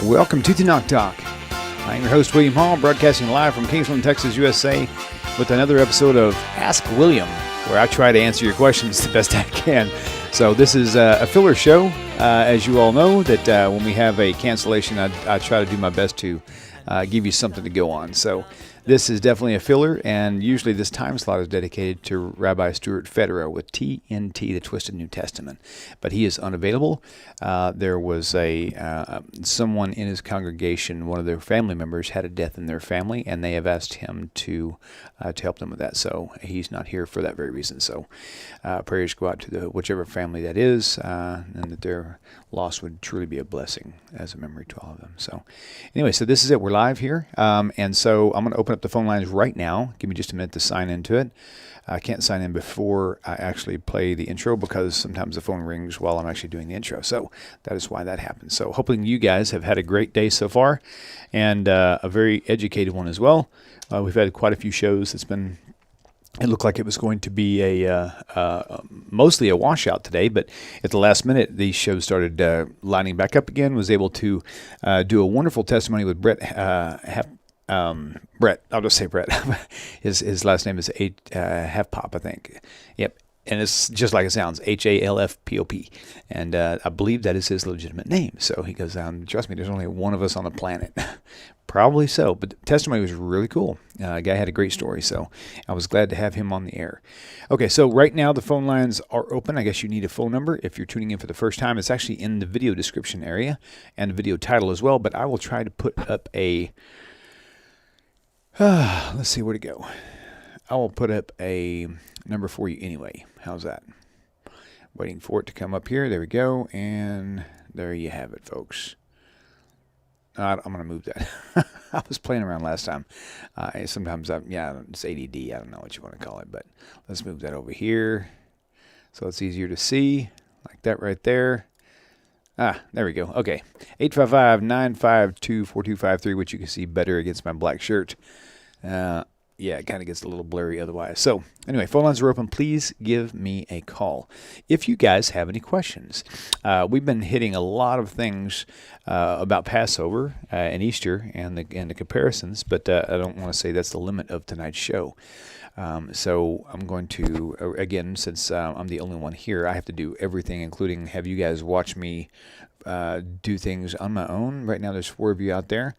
Welcome to the Knock Talk. I'm your host, William Hall, broadcasting live from Kingsland, Texas, USA, with another episode of Ask William, where I try to answer your questions the best I can. So this is a filler show, as you all know, that when we have a cancellation, I try to do my best to give you something to go on. So this is definitely a filler, and usually this time slot is dedicated to Rabbi Stuart Federow with TNT, the Twisted New Testament. But he is unavailable. There was someone in his congregation, one of their family members, had a death in their family, and they have asked him to help them with that. So he's not here for that very reason. So prayers go out to whichever family that is, and that their loss would truly be a blessing as a memory to all of them. So anyway, so this is it. We're live here. And so I'm going to open up the phone lines right now. Give me just a minute to sign into it. I can't sign in before I actually play the intro because sometimes the phone rings while I'm actually doing the intro. So that is why that happens. So hoping you guys have had a great day so far and a very educated one as well. We've had quite a few shows. It looked like it was going to be mostly a washout today, but at the last minute, these shows started lining back up again. Was able to do a wonderful testimony with Brett. Brett, I'll just say Brett. His last name is Halfpop, I think. Yep. And it's just like it sounds, Halfpop. And I believe that is his legitimate name. So he goes, trust me, there's only one of us on the planet. Probably so. But the testimony was really cool. Guy had a great story. So I was glad to have him on the air. Okay, so right now the phone lines are open. I guess you need a phone number if you're tuning in for the first time. It's actually in the video description area and the video title as well. But I will try to put up a... let's see where to go. I will put up a number for you anyway. How's that? Waiting for it to come up here. There we go. And there you have it, folks. I'm going to move that. I was playing around last time. Sometimes, it's ADD. I don't know what you want to call it. But let's move that over here so it's easier to see. Like that right there. There we go. Okay. 855-952-4253, which you can see better against my black shirt. It kind of gets a little blurry otherwise. So anyway, phone lines are open. Please give me a call if you guys have any questions. We've been hitting a lot of things about Passover and Easter and the comparisons, but I don't want to say that's the limit of tonight's show. So I'm going to, again, since I'm the only one here, I have to do everything, including have you guys watch me do things on my own. Right now there's 4 of you out there.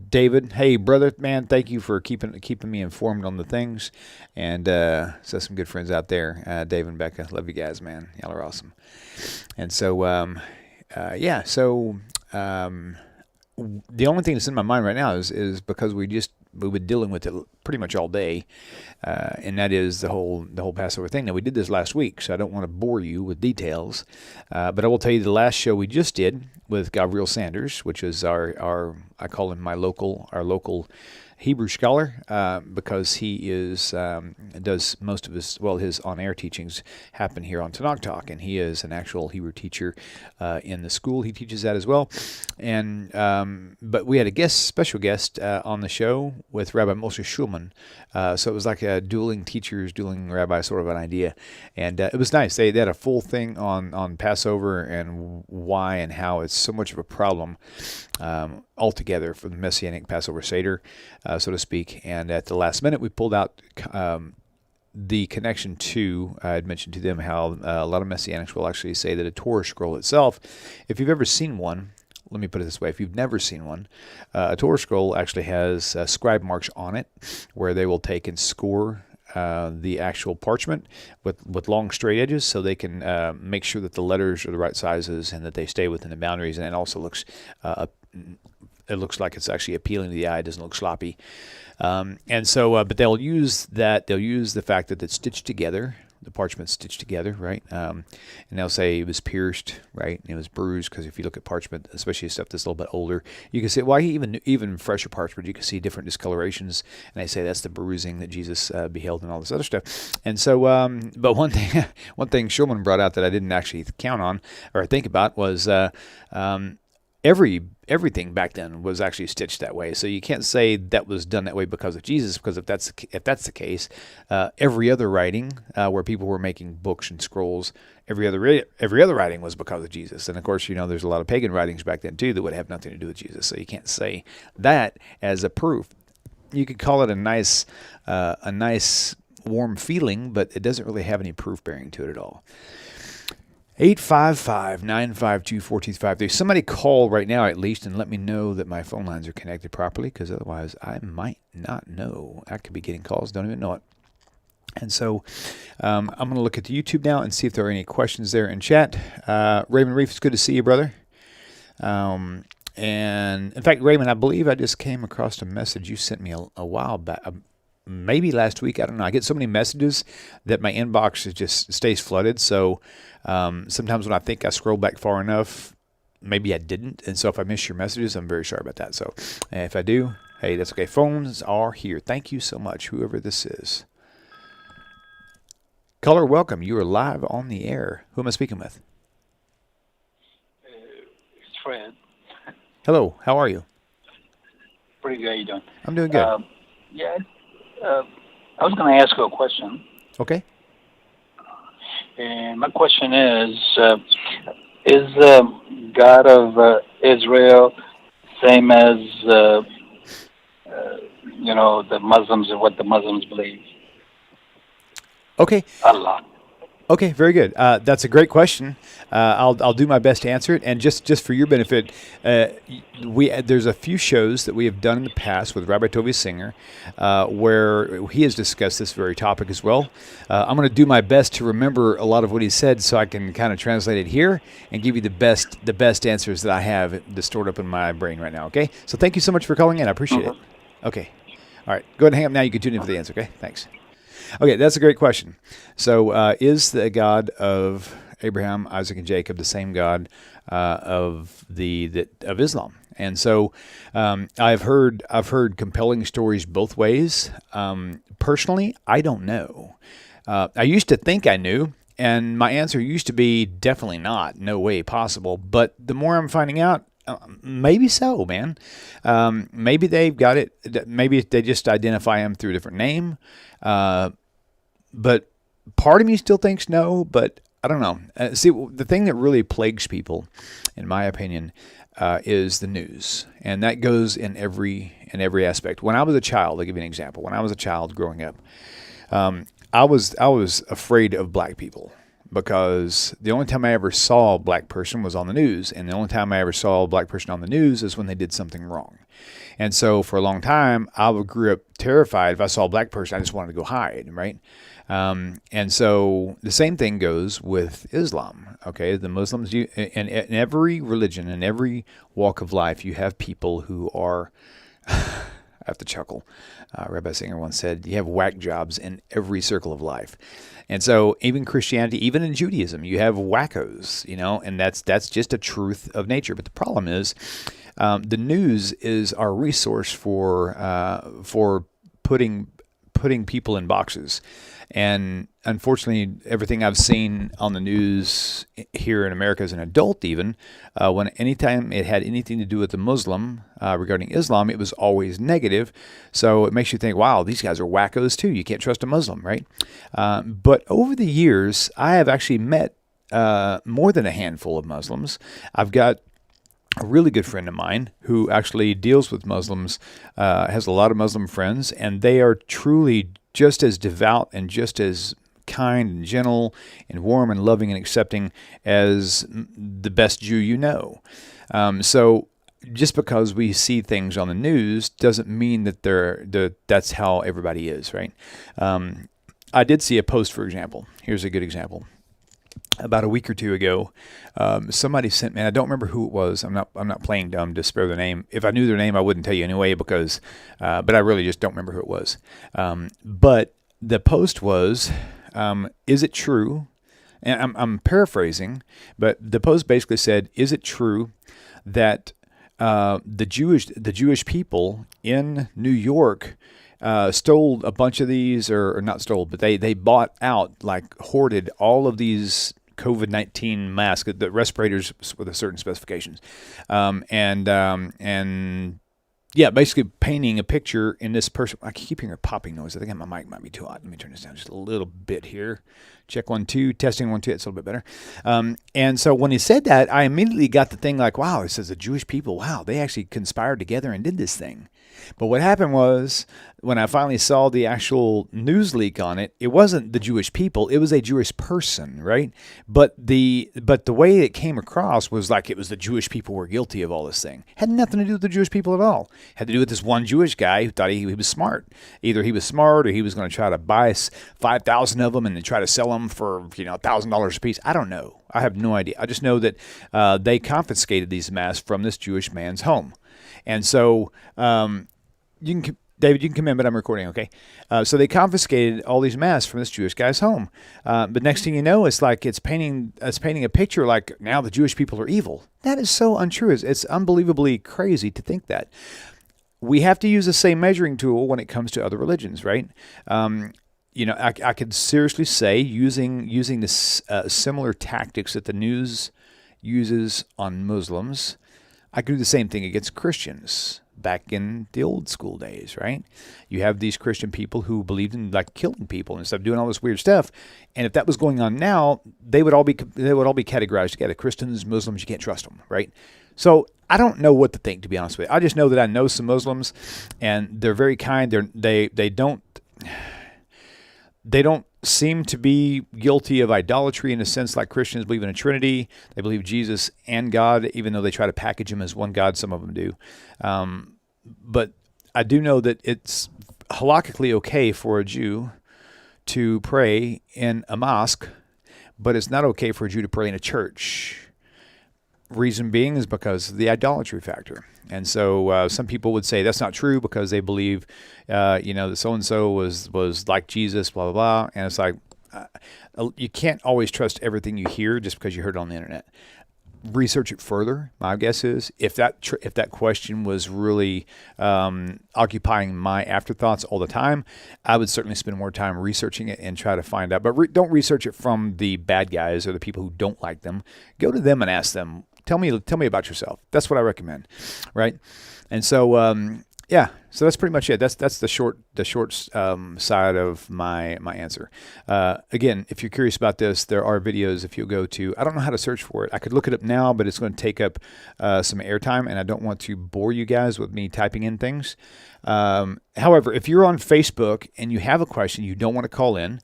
David, hey brother, man, thank you for keeping me informed on the things, and so some good friends out there. Dave and Becca, love you guys, man. Y'all are awesome. And so, the only thing that's in my mind right now is because we've been dealing with it pretty much all day, and that is the whole Passover thing. Now we did this last week, so I don't want to bore you with details, but I will tell you the last show we just did with Gabriel Sanders, which is our I call him our local Hebrew scholar, because he does most of his on-air teachings happen here on Tanakh Talk, and he is an actual Hebrew teacher in the school. He teaches that as well. And but we had a special guest on the show with Rabbi Moshe Shulman, so it was like a dueling rabbi sort of an idea, and it was nice. They had a full thing on Passover and why and how it's so much of a problem altogether for the Messianic Passover Seder, so to speak. And at the last minute, we pulled out the connection to, I had mentioned to them how a lot of Messianics will actually say that a Torah scroll itself, if you've ever seen one, let me put it this way, if you've never seen one, a Torah scroll actually has scribe marks on it where they will take and score the actual parchment with long straight edges so they can make sure that the letters are the right sizes and that they stay within the boundaries, and it also looks it looks like it's actually appealing to the eye. It doesn't look sloppy. And so, but they'll use the fact that it's stitched together, the parchment's stitched together, right? And they'll say it was pierced, right? And it was bruised, because if you look at parchment, especially stuff that's a little bit older, you can see, even fresher parchment, you can see different discolorations. And they say that's the bruising that Jesus beheld and all this other stuff. And so, but one thing Shulman brought out that I didn't actually count on or think about was, everything back then was actually stitched that way. So you can't say that was done that way because of Jesus, because if that's the case, every other writing where people were making books and scrolls, every other writing was because of Jesus. And of course, there's a lot of pagan writings back then too that would have nothing to do with Jesus. So you can't say that as a proof. You could call it a nice warm feeling, but it doesn't really have any proof bearing to it at all. 855-952-4253. Somebody call right now at least and let me know that my phone lines are connected properly, because otherwise I might not know. I could be getting calls, don't even know it. And so I'm going to look at the YouTube now and see if there are any questions there in chat. Raymond Reef, it's good to see you, brother. And in fact, Raymond, I believe I just came across a message you sent me a while back, maybe last week. I don't know. I get so many messages that my inbox just stays flooded. So sometimes when I think I scroll back far enough, maybe I didn't. And so if I miss your messages, I'm very sorry about that. So if I do, hey, that's okay. Phones are here. Thank you so much, whoever this is. Caller, welcome. You are live on the air. Who am I speaking with? It's Fred. Hello. How are you? Pretty good. How you doing? I'm doing good. I was going to ask you a question. Okay. And my question is God of Israel same as, the Muslims and what the Muslims believe? Okay. Allah. Okay, very good. That's a great question. I'll do my best to answer it. And just for your benefit, there's a few shows that we have done in the past with Rabbi Tovia Singer where he has discussed this very topic as well. I'm going to do my best to remember a lot of what he said so I can kind of translate it here and give you the best answers that I have stored up in my brain right now. Okay, so thank you so much for calling in. I appreciate it. Okay, all right. Go ahead and hang up now. You can tune in for the answer. Okay, thanks. Okay, that's a great question. So, is the God of Abraham, Isaac, and Jacob the same God of Islam? And so, I've heard compelling stories both ways. Personally, I don't know. I used to think I knew, and my answer used to be definitely not, no way possible. But the more I'm finding out, maybe so, man. Maybe they've got it. Maybe they just identify him through a different name. But part of me still thinks no, but I don't know. See, the thing that really plagues people, in my opinion, is the news. And that goes in every aspect. When I was a child, I'll give you an example. When I was a child growing up, I was afraid of black people, because the only time I ever saw a black person was on the news, and the only time I ever saw a black person on the news is when they did something wrong. And so for a long time, I grew up terrified. If I saw a black person, I just wanted to go hide, right? And so the same thing goes with Islam, okay? The Muslims, in every religion, in every walk of life, you have people who are, I have to chuckle. Rabbi Singer once said, you have whack jobs in every circle of life. And so even Christianity, even in Judaism, you have wackos, and that's just a truth of nature. But the problem is, the news is our resource for putting people in boxes. And unfortunately, everything I've seen on the news here in America as an adult, even anytime it had anything to do with the Muslim regarding Islam, it was always negative. So it makes you think, wow, these guys are wackos too. You can't trust a Muslim, right? But over the years, I have actually met more than a handful of Muslims. I've got a really good friend of mine who actually deals with Muslims, has a lot of Muslim friends, and they are truly just as devout and just as kind and gentle and warm and loving and accepting as the best Jew you know. So just because we see things on the news doesn't mean that that's how everybody is, right? I did see a post, for example. Here's a good example. About a week or two ago, somebody sent me, and I don't remember who it was. I'm not playing dumb to spare their name. If I knew their name, I wouldn't tell you anyway, but I really just don't remember who it was. But the post was, is it true? And I'm paraphrasing, but the post basically said, is it true that the Jewish people in New York stole a bunch of these, or not stole, but they bought out, like hoarded all of these COVID-19 mask, the respirators with a certain specifications, and yeah, basically painting a picture in this person. I keep hearing a popping noise. I think my mic might be too hot. Let me turn this down just a little bit here. Check 1, 2, testing 1, 2. It's a little bit better. And so when he said that, I immediately got the thing like, wow, it says the Jewish people, wow, they actually conspired together and did this thing. But what happened was, when I finally saw the actual news leak on it, it wasn't the Jewish people, it was a Jewish person, right? But the way it came across was like it was the Jewish people were guilty of all this thing. Had nothing to do with the Jewish people at all. Had to do with this one Jewish guy who thought he was smart. Either he was smart or he was going to try to buy 5,000 of them and then try to sell them for $1,000 a piece. I don't know. I have no idea. I just know that they confiscated these masks from this Jewish man's home. And so David, you can come in, but I'm recording, okay? So they confiscated all these masks from this Jewish guy's home. But next thing you know, it's like it's painting a picture like now the Jewish people are evil. That is so untrue. It's unbelievably crazy to think that. We have to use the same measuring tool when it comes to other religions, right? I could seriously say using this similar tactics that the news uses on Muslims, I could do the same thing against Christians back in the old school days, right? You have these Christian people who believed in like killing people and stuff, doing all this weird stuff. And if that was going on now, they would all be categorized together. Christians, Muslims, you can't trust them, right? So I don't know what to think, to be honest with you. I just know that I know some Muslims, and they're very kind. They don't seem to be guilty of idolatry in a sense like Christians believe in a Trinity. They believe Jesus and God, even though they try to package him as one God. Some of them do. But I do know that it's halakhically okay for a Jew to pray in a mosque, but it's not okay for a Jew to pray in a church. Reason being is because of the idolatry factor. And so some people would say that's not true because they believe, that so-and-so was like Jesus, blah, blah, blah. And it's like, you can't always trust everything you hear just because you heard it on the internet. Research it further. My guess is if that question was really occupying my afterthoughts all the time, I would certainly spend more time researching it and try to find out. But don't research it from the bad guys or the people who don't like them. Go to them and ask them, tell me about yourself. That's what I recommend, right? And so so that's pretty much it. That's the short side of my answer. Again, if you're curious about this, there are videos. If you go to, I don't know how to search for it. I could look it up now, but it's going to take up some airtime, and I don't want to bore you guys with me typing in things. However, if you're on Facebook and you have a question you don't want to call in,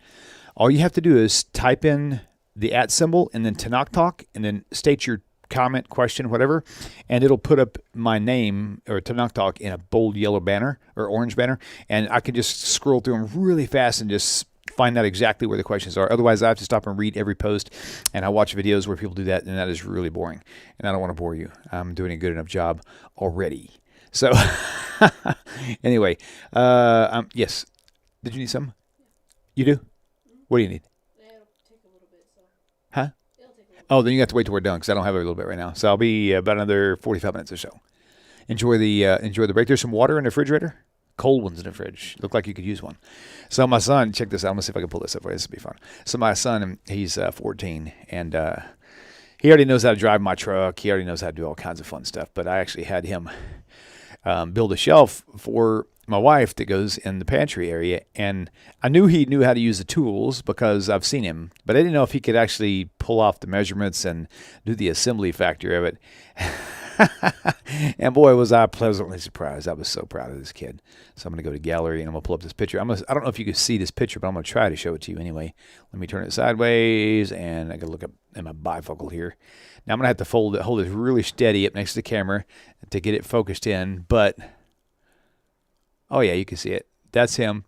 all you have to do is type in the @ symbol and then Tanakh Talk, and then state your comment, question, whatever, and it'll put up my name or Tanakh Talk in a bold yellow banner or orange banner, and I can just scroll through them really fast and just find out exactly where the questions are. Otherwise, I have to stop and read every post, and I watch videos where people do that, and that is really boring, and I don't want to bore you. I'm doing a good enough job already. So anyway, yes. Did you need some? You do? What do you need? Huh? Oh, then you have to wait till we're done because I don't have a little bit right now. So I'll be about another 45 minutes or so. Enjoy the break. There's some water in the refrigerator. Cold ones in the fridge. Look like you could use one. So my son, check this out. I'm going to see if I can pull this up for you. This will be fun. So my son, he's 14, and he already knows how to drive my truck. He already knows how to do all kinds of fun stuff. But I actually had him build a shelf for my wife that goes in the pantry area, and I knew he knew how to use the tools because I've seen him, but I didn't know if he could actually pull off the measurements and do the assembly factor of it. And boy, was I pleasantly surprised. I was so proud of this kid. So I'm going to go to gallery and I'm going to pull up this picture. I don't know if you can see this picture, but I'm going to try to show it to you anyway. Let me turn it sideways, and I can look up in my bifocal here. Now I'm going to have to hold it really steady up next to the camera to get it focused in, but oh yeah, you can see it. That's him.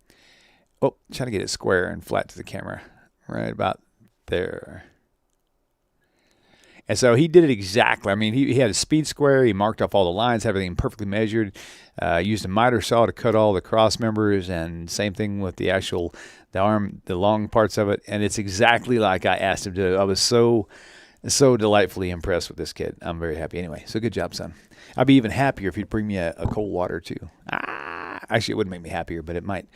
Oh, trying to get it square and flat to the camera. Right about there. And so he did it exactly. I mean, he had a speed square. He marked off all the lines, everything perfectly measured. Used a miter saw to cut all the cross members, and same thing with the arm, the long parts of it. And it's exactly like I asked him to do. I was so delightfully impressed with this kid. I'm very happy. Anyway, so good job, son. I'd be even happier if you'd bring me a cold water too. Actually, it wouldn't make me happier, but it might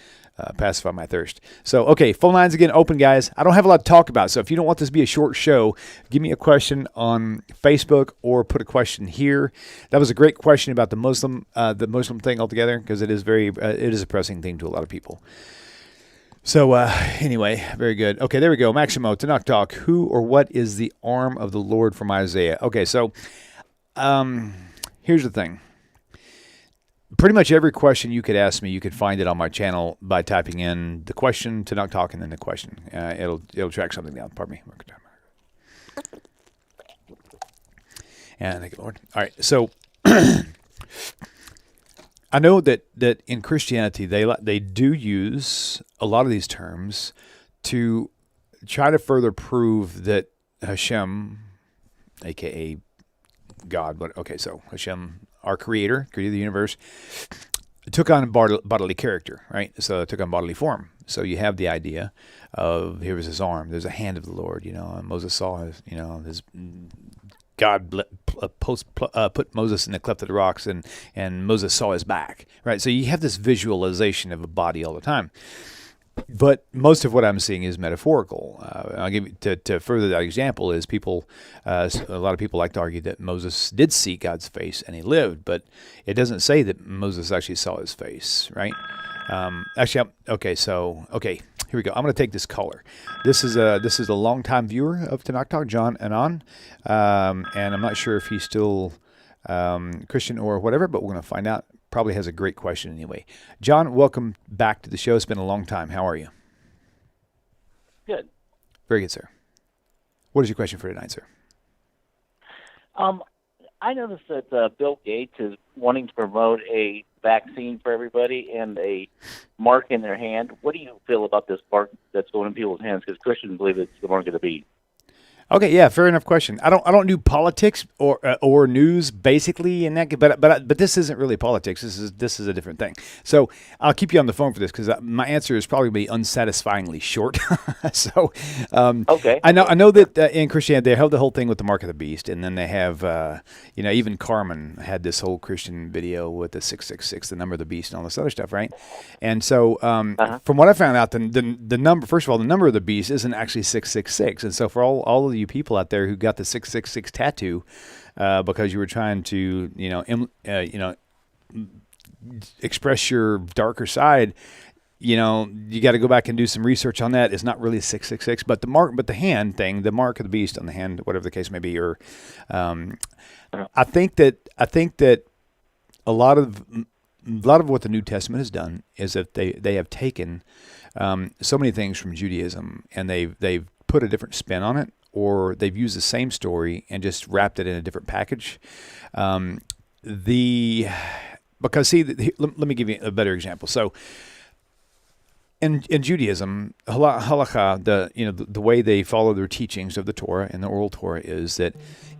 pacify my thirst. So, okay, phone lines again open, guys. I don't have a lot to talk about, so if you don't want this to be a short show, give me a question on Facebook or put a question here. That was a great question about the Muslim thing altogether, because it is a pressing thing to a lot of people. So, anyway, very good. Okay, there we go. Maximo, Tanakh Talk. Who or what is the arm of the Lord from Isaiah? Okay, so here's the thing. Pretty much every question you could ask me, you could find it on my channel by typing in the question, Tanakh Talk, and then the question. It'll track something down. Pardon me. And thank you, Lord. All right, so I know that in Christianity they do use a lot of these terms to try to further prove that Hashem, aka God, but okay, so Hashem, our creator of the universe, took on bodily character, right? So it took on bodily form. So you have the idea of, here was his arm, there's a hand of the Lord, and Moses saw his, his God put Moses in the cleft of the rocks, and Moses saw his back, right? So you have this visualization of a body all the time. But most of what I'm seeing is metaphorical. I'll give you, to further that example is a lot of people like to argue that Moses did see God's face and he lived, but it doesn't say that Moses actually saw his face, right? Here we go. I'm going to take this caller. This is a longtime viewer of Tanakh Talk, John Anon, and I'm not sure if he's still Christian or whatever, but we're going to find out. Probably has a great question anyway. John, welcome back to the show. It's been a long time. How are you? Good. Very good, sir. What is your question for tonight, sir? I noticed that Bill Gates is wanting to promote a vaccine for everybody and a mark in their hand. What do you feel about this mark that's going in people's hands? Because Christians believe it's the mark of the beast. Okay, yeah, fair enough question. I don't do politics or news basically in that, but this isn't really politics. This is a different thing. So I'll keep you on the phone for this because my answer is probably going to be unsatisfyingly short. So okay, I know that in Christianity they have the whole thing with the mark of the beast, and then they have even Carmen had this whole Christian video with the 666, the number of the beast, and all this other stuff, right? And so from what I found out, the number, first of all, the number of the beast isn't actually 666, and so for all of you people out there who got the 666 tattoo because you were trying to express your darker side, you got to go back and do some research on that. It's not really 666, but the hand thing, the mark of the beast on the hand, whatever the case may be, or I think that a lot of what the New Testament has done is that they have taken so many things from Judaism and they've put a different spin on it, or they've used the same story and just wrapped it in a different package. Let me give you a better example. So in Judaism, halakha, the way they follow their teachings of the Torah and the oral Torah is that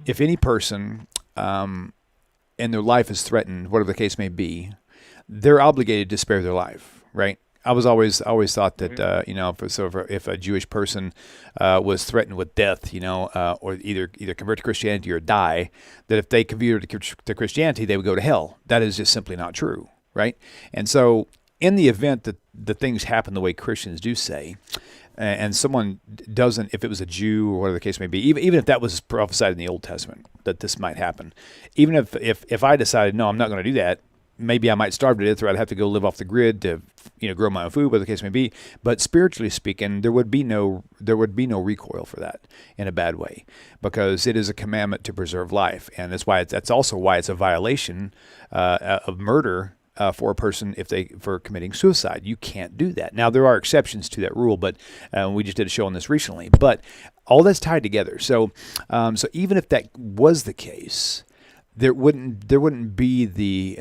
if any person and their life is threatened, whatever the case may be, they're obligated to spare their life, right? I always thought that if a Jewish person was threatened with death, or either convert to Christianity or die, that if they converted to Christianity, they would go to hell. That is just simply not true, right? And so, in the event that the things happen the way Christians do say, and someone doesn't, if it was a Jew or whatever the case may be, even if that was prophesied in the Old Testament that this might happen, even if I decided no, I'm not going to do that. Maybe I might starve to death, or I'd have to go live off the grid to, grow my own food, whatever the case may be. But spiritually speaking, there would be no recoil for that in a bad way, because it is a commandment to preserve life, and that's also why it's a violation of murder for a person for committing suicide. You can't do that. Now there are exceptions to that rule, but we just did a show on this recently. But all that's tied together. So even if that was the case, there wouldn't be the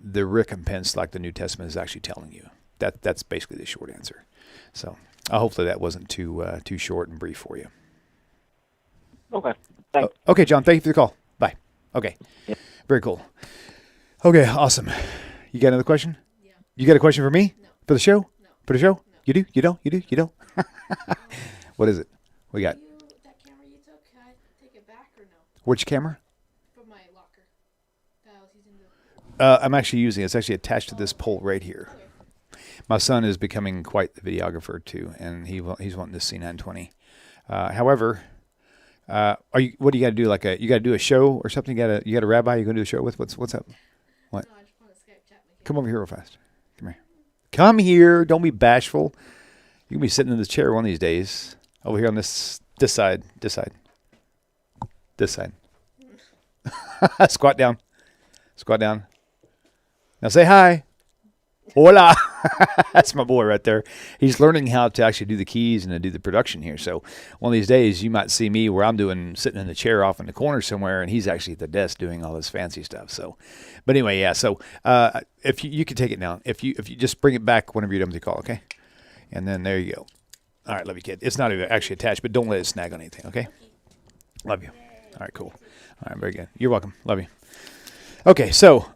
recompense like the New Testament is actually telling you. That's basically the short answer. So hopefully that wasn't too short and brief for you. Okay. Thanks. Okay, John. Thank you for the call. Bye. Okay. Yep. Very cool. Okay. Awesome. You got another question? Yeah. You got a question for me? No. For the show? No. For the show? No. You do? You don't? You do? You don't? What is it? What you got? That camera you took, can I take it back or no? Which camera? From my locker that I was using I'm actually using it. It's actually attached to this pole right here. My son is becoming quite the videographer too, and he's wanting this C920. However, what do you got to do? You got to do a show or something? You got a rabbi you going to do a show with? What's up? What? No, I just want to Skype chat my kid. Come over here real fast. Come here. Come here. Don't be bashful. You can be sitting in this chair one of these days. Over here on this side. This side. This side. Squat down. Squat down. Now say hi. Hola. That's my boy right there. He's learning how to actually do the keys and to do the production here. So one of these days you might see me where I'm sitting in the chair off in the corner somewhere, and he's actually at the desk doing all this fancy stuff. So, but anyway, yeah. So if you can take it now, if you just bring it back whenever you're done with the call, okay? And then there you go. All right, love you, kid. It's not even actually attached, but don't let it snag on anything, okay? Love you. All right, cool. All right, very good. You're welcome. Love you. Okay, so.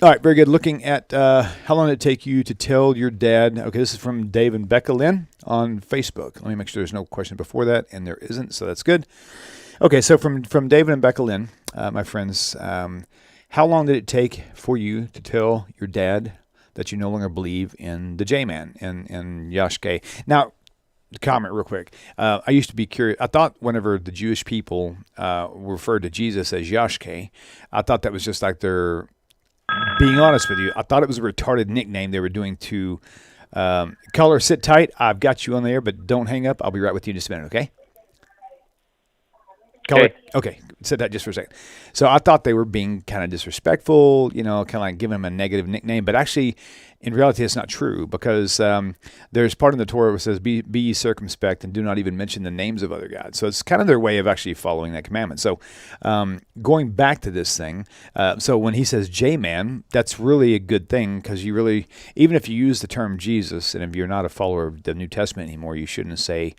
All right, very good. Looking at how long did it take you to tell your dad? Okay, this is from Dave and Becca Lynn on Facebook. Let me make sure there's no question before that, and there isn't, so that's good. Okay, so from David and Becca Lynn, my friends, how long did it take for you to tell your dad that you no longer believe in the J-Man and Yashke? Now, comment real quick. I used to be curious. I thought whenever the Jewish people referred to Jesus as Yashke, I thought that was just like their... Being honest with you, I thought it was a retarded nickname they were doing to Caller, sit tight. I've got you on the air, but don't hang up. I'll be right with you in just a minute, okay? Caller, okay, sit tight just for a second. So I thought they were being kind of disrespectful, kind of like giving him a negative nickname, but actually, in reality, it's not true because there's part in the Torah where it says, be ye circumspect and do not even mention the names of other gods. So it's kind of their way of actually following that commandment. So going back to this thing, so when he says J-Man, that's really a good thing because you really, even if you use the term Jesus, and if you're not a follower of the New Testament anymore, you shouldn't say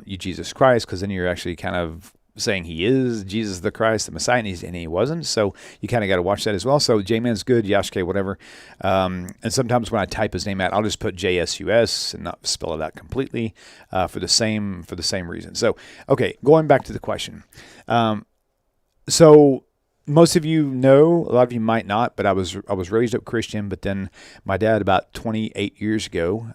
you Jesus Christ, because then you're actually kind of saying he is Jesus the Christ, the Messiah, and he wasn't. So you kind of got to watch that as well. So J-Man's good, Yashke, whatever. And sometimes when I type his name out, I'll just put JSUS and not spell it out completely for the same reason. So, okay, going back to the question. So most of you know, a lot of you might not, but I was raised up Christian, but then my dad about 28 years ago,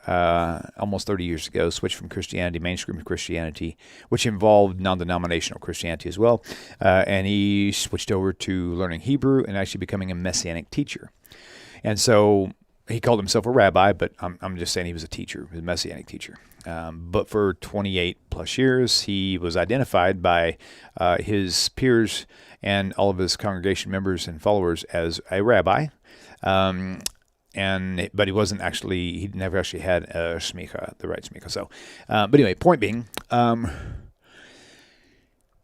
almost 30 years ago, switched from Christianity, mainstream Christianity, which involved non-denominational Christianity as well, and he switched over to learning Hebrew and actually becoming a Messianic teacher. And so he called himself a rabbi, but I'm just saying he was a teacher, a Messianic teacher. But for 28 plus years, he was identified by his peers and all of his congregation members and followers as a rabbi. But he wasn't actually, he never actually had a smicha, the right smicha. So, but anyway, point being,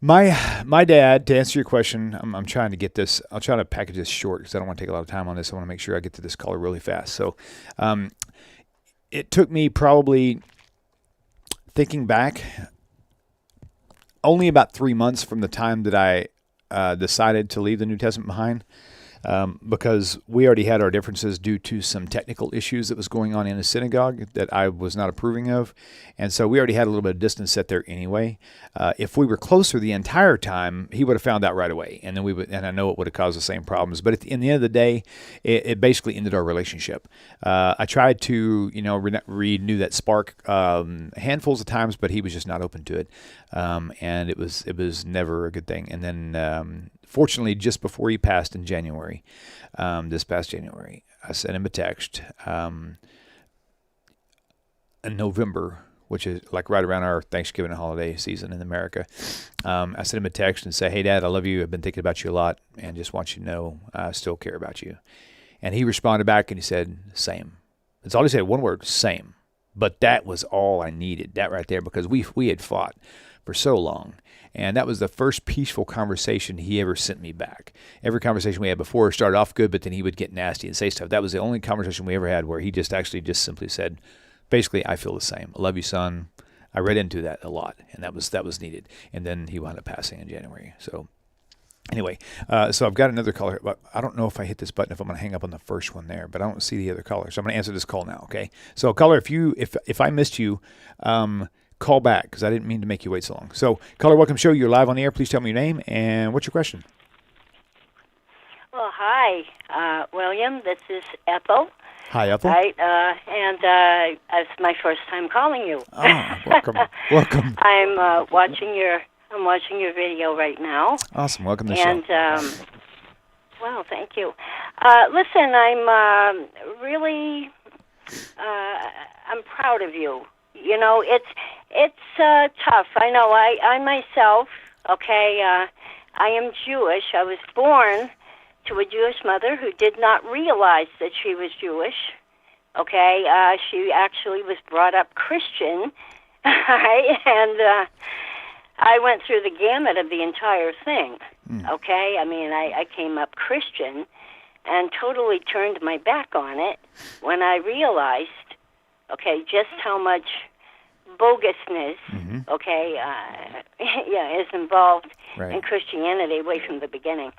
my dad, to answer your question, I'm trying to get this, I'll try to package this short because I don't want to take a lot of time on this. I want to make sure I get to this caller really fast. So, it took me probably, thinking back, only about 3 months from the time that I decided to leave the New Testament behind, because we already had our differences due to some technical issues that was going on in the synagogue that I was not approving of. And so we already had a little bit of distance set there anyway. If we were closer the entire time, he would have found out right away. And then and I know it would have caused the same problems. But in the end of the day, it basically ended our relationship. I tried to, renew that spark handfuls of times, but he was just not open to it. And it was never a good thing. And then, fortunately, just before he passed in January, this past January, I sent him a text in November, which is like right around our Thanksgiving holiday season in America. I sent him a text and said, "Hey, Dad, I love you. I've been thinking about you a lot and just want you to know I still care about you." And he responded back and he said, "Same." That's all he said, one word, same. But that was all I needed, that right there, because we had fought for so long. And that was the first peaceful conversation he ever sent me back. Every conversation we had before started off good, but then he would get nasty and say stuff. That was the only conversation we ever had where he just simply said, basically, "I feel the same. I love you, son." I read into that a lot, and that was needed. And then he wound up passing in January. So anyway, so I've got another caller. But I don't know if I hit this button, if I'm going to hang up on the first one there, but I don't see the other caller. So I'm going to answer this call now, okay? So caller, if I missed you, call back because I didn't mean to make you wait so long. So, caller, welcome to the show. You're live on the air. Please tell me your name and what's your question. Well, Hi, William. This is Ethel. Hi, Ethel. Right, and it's my first time calling you. Oh, welcome. Welcome. I'm watching your video right now. Awesome. Welcome to the show. And well, thank you. Listen, I'm really I'm proud of you. You know, it's tough. I know. I myself, okay, I am Jewish. I was born to a Jewish mother who did not realize that she was Jewish. Okay, she actually was brought up Christian, right? And I went through the gamut of the entire thing. Okay, I mean, I came up Christian and totally turned my back on it when I realized, okay, just how much bogusness, okay, is involved in Christianity way from the beginning.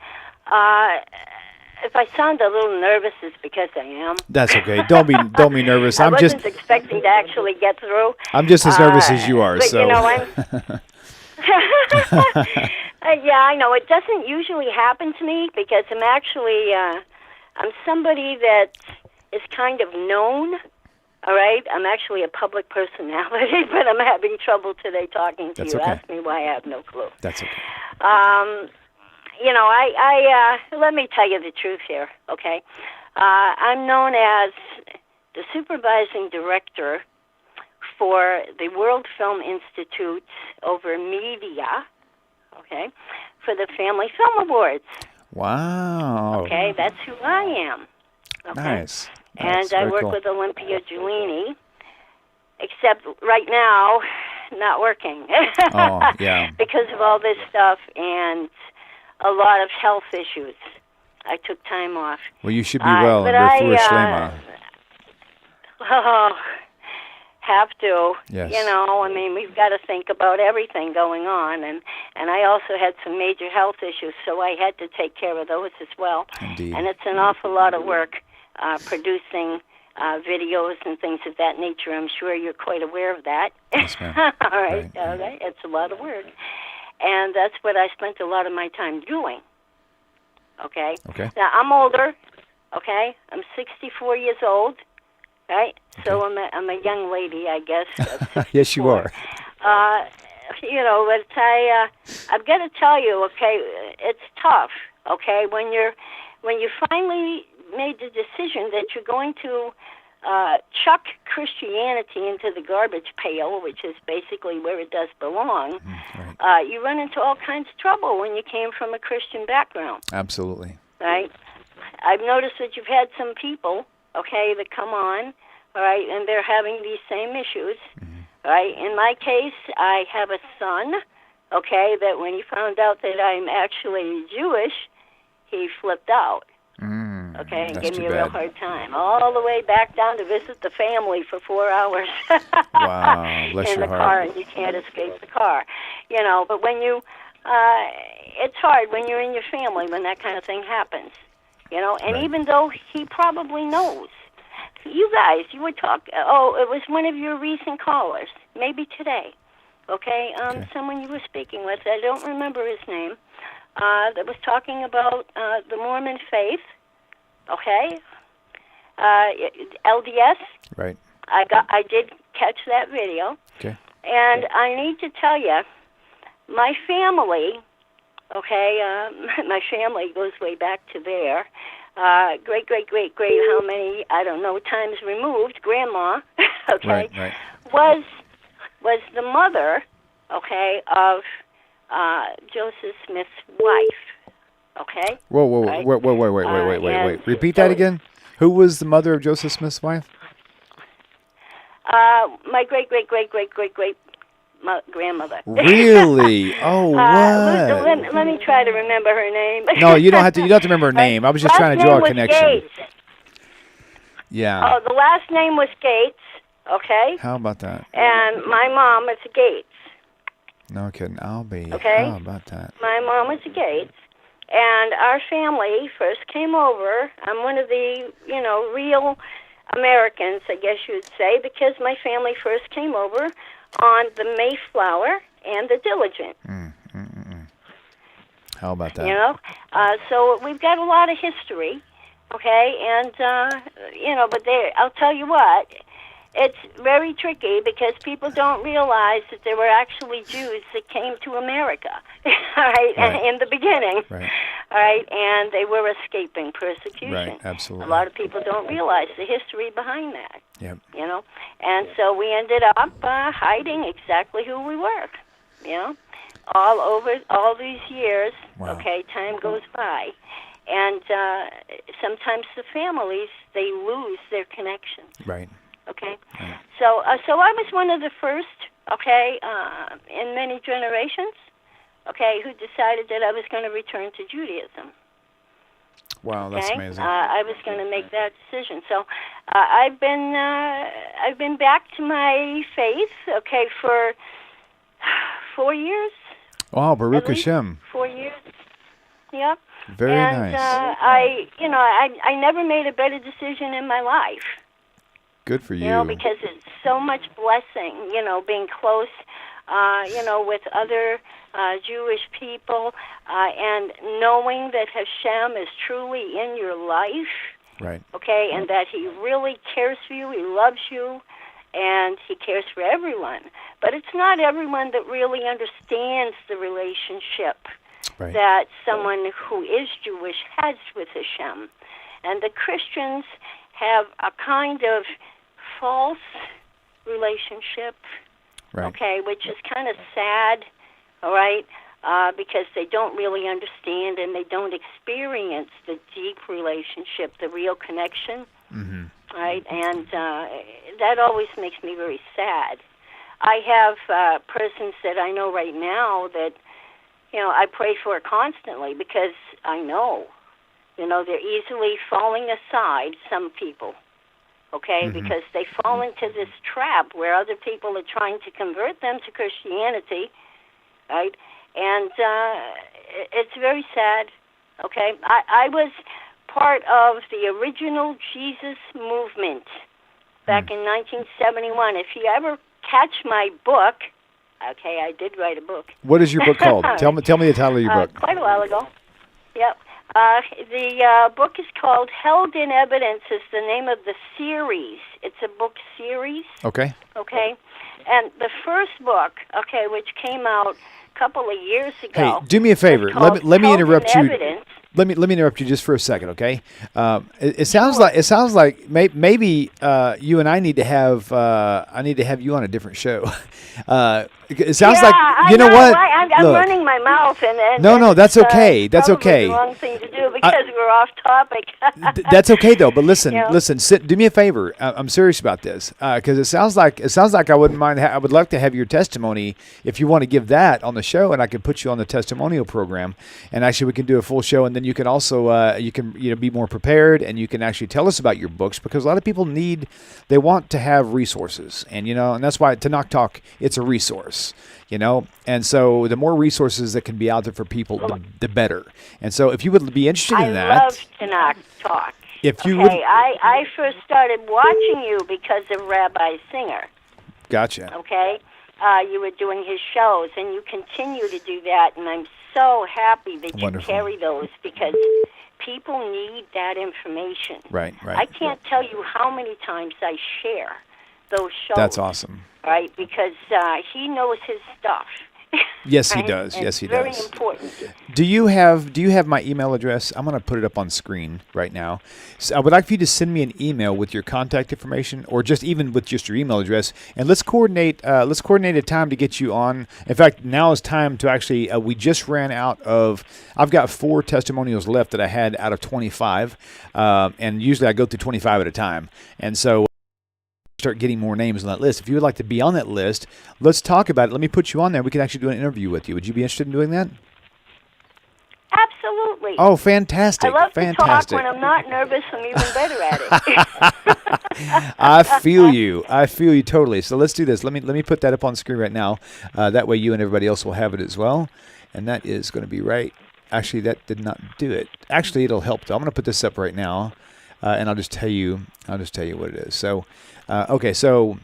If I sound a little nervous, it's because I am. That's okay. Don't be nervous. I wasn't expecting to actually get through. I'm just as nervous as you are. But so. You know, yeah, I know. It doesn't usually happen to me because I'm actually I'm somebody that is kind of known. All right, I'm actually a public personality, but I'm having trouble today talking to you. Okay. Ask me why, I have no clue. That's okay. You know, I let me tell you the truth here, okay? I'm known as the supervising director for the World Film Institute over media, okay, for the Family Film Awards. Wow. Okay, that's who I am. Okay? Nice. And I work with Olympia Giullini, except right now, not working. Oh, yeah. Because of all this stuff and a lot of health issues. I took time off. Well, you should be well. But oh, have to. Yes. You know, I mean, we've got to think about everything going on. And I also had some major health issues, so I had to take care of those as well. Indeed. And it's an awful lot of work producing videos and things of that nature. I'm sure you're quite aware of that. Yes, ma'am. All right. It's a lot of work. And that's what I spent a lot of my time doing. Okay? Okay. Now, I'm older. Okay? I'm 64 years old. Right? Okay. So I'm a young lady, I guess. Yes, you are. You know, but I've got to tell you, okay, it's tough. Okay? When you finally made the decision that you're going to chuck Christianity into the garbage pail, which is basically where it does belong, you run into all kinds of trouble when you came from a Christian background. Absolutely. Right? I've noticed that you've had some people, okay, that come on, all right, and they're having these same issues. Right? In my case, I have a son, okay, that when he found out that I'm actually Jewish, he flipped out. Okay, and gave me a real hard time. All the way back down to visit the family for 4 hours. Wow, bless in your the heart. car, and you can't escape the car. You know, but when you, it's hard when you're in your family when that kind of thing happens. You know, and even though he probably knows, you guys, you would talk. Oh, it was one of your recent callers, maybe today. Okay, someone you were speaking with. I don't remember his name. That was talking about the Mormon faith. Okay, LDS. Right. I did catch that video. Okay. And I need to tell you, my family. Okay, my family goes way back to there. Great, how many, I don't know, times removed, grandma, okay, was the mother, okay, of Joseph Smith's wife, okay? Whoa, wait. Repeat that again? Who was the mother of Joseph Smith's wife? My great grandmother. Really? Oh, what? Let me try to remember her name. No, you don't have to. You don't have to remember her name. I was just trying to draw a connection. Gates. Yeah. Oh, the last name was Gates. Okay. How about that? And my mom is Gates. No kidding. I'll be. Okay. How about that? My mom is Gates, and our family first came over. I'm one of the, real Americans, I guess you'd say, because my family first came over on the Mayflower and the Diligent. How about that? You know, so we've got a lot of history, okay, and but I'll tell you what, it's very tricky because people don't realize that there were actually Jews that came to America, all right, in the beginning, right, all right, and they were escaping persecution. Right, absolutely. A lot of people don't realize the history behind that. Yep. You know, and so we ended up hiding exactly who we were. You know, all over all these years. Wow. Okay, time goes by, and sometimes the families they lose their connection. Right. Okay, right. So I was one of the first. Okay, in many generations. Okay, who decided that I was going to return to Judaism. Wow, that's amazing. I was going to make that decision. So I've been back to my faith. Okay, for 4 years. Wow, Baruch Hashem. 4 years. Yep. Very and, nice. I never made a better decision in my life. Good for you. You know, because it's so much blessing. You know, being close. With other Jewish people, and knowing that Hashem is truly in your life. Right. Okay, and that He really cares for you. He loves you. And He cares for everyone. But it's not everyone that really understands the relationship that someone who is Jewish has with Hashem. And the Christians have a kind of false relationship, okay, which is kind of sad, all right, because they don't really understand and they don't experience the deep relationship, the real connection. Mm-hmm. Right, and that always makes me very sad. I have persons that I know right now that, I pray for constantly because I know, they're easily falling aside, some people, okay, because they fall into this trap where other people are trying to convert them to Christianity, right, and it's very sad, okay. I was part of the original Jesus movement back in 1971. If you ever catch my book, okay, I did write a book. What is your book called? Tell me the title of your book. Quite a while ago. Yep. The book is called Held in Evidence is the name of the series. It's a book series. Okay. Okay. And the first book, okay, which came out a couple of years ago. Hey, do me a favor. Let me interrupt you. Evidence. Let me interrupt you just for a second, okay? It sounds like maybe you and I need to have you on a different show. It sounds like you know what? I'm running my mouth and no, that's okay. That's probably okay. The wrong thing to do because we're off topic. That's okay though. But listen. Do me a favor. I'm serious about this because it sounds like I wouldn't mind. I would like to have your testimony if you want to give that on the show, and I could put you on the testimonial program, and actually we can do a full show, and then you can also be more prepared, and you can actually tell us about your books because a lot of people they want to have resources, and and that's why Tanakh Talk, it's a resource. And so the more resources that can be out there for people, the better. And so if you would be interested in that. I love Tanakh Talk. If you I first started watching you because of Rabbi Singer. Gotcha. Okay? You were doing his shows, and you continue to do that, and I'm so happy that you carry those because people need that information. Right. I can't tell you how many times I share those shows. That's awesome. Right, because he knows his stuff. Yes, right? he does. And yes, he very does. Very important. Do you have my email address? I'm going to put it up on screen right now. So I would like for you to send me an email with your contact information, or just even with just your email address, and let's coordinate a time to get you on. In fact, now is time to actually. We just ran out of. I've got 4 testimonials left that I had out of 25, and usually I go through 25 at a time, and so. Start getting more names on that list. If you would like to be on that list, let's talk about it. Let me put you on there. We can actually do an interview with you. Would you be interested in doing that? Absolutely. Oh, fantastic. I love to talk when I'm not nervous. I'm even better at it. I feel you totally. So let's do this. Let me put that up on screen right now. That way you and everybody else will have it as well. And that is going to be right. Actually, that did not do it. Actually, it'll help though. I'm going to put this up right now. And I'll just tell you what it is. So, okay. So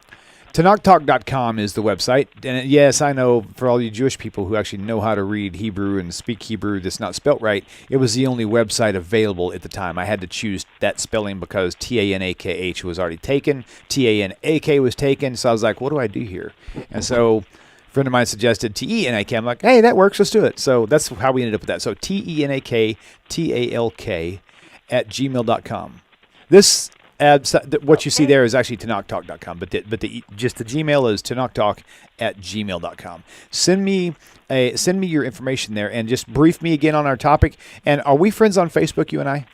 TanakTalk.com is the website. And yes, I know for all you Jewish people who actually know how to read Hebrew and speak Hebrew that's not spelt right, it was the only website available at the time. I had to choose that spelling because Tanakh was already taken. Tanak was taken. So I was like, what do I do here? And so a friend of mine suggested Tenak. I'm like, hey, that works. Let's do it. So that's how we ended up with that. So TENAKTALK @gmail.com. This what you see there is actually TanakTalk.com, but just the Gmail is TanakTalk @gmail.com. Send me your information there and just brief me again on our topic. And are we friends on Facebook, you and I?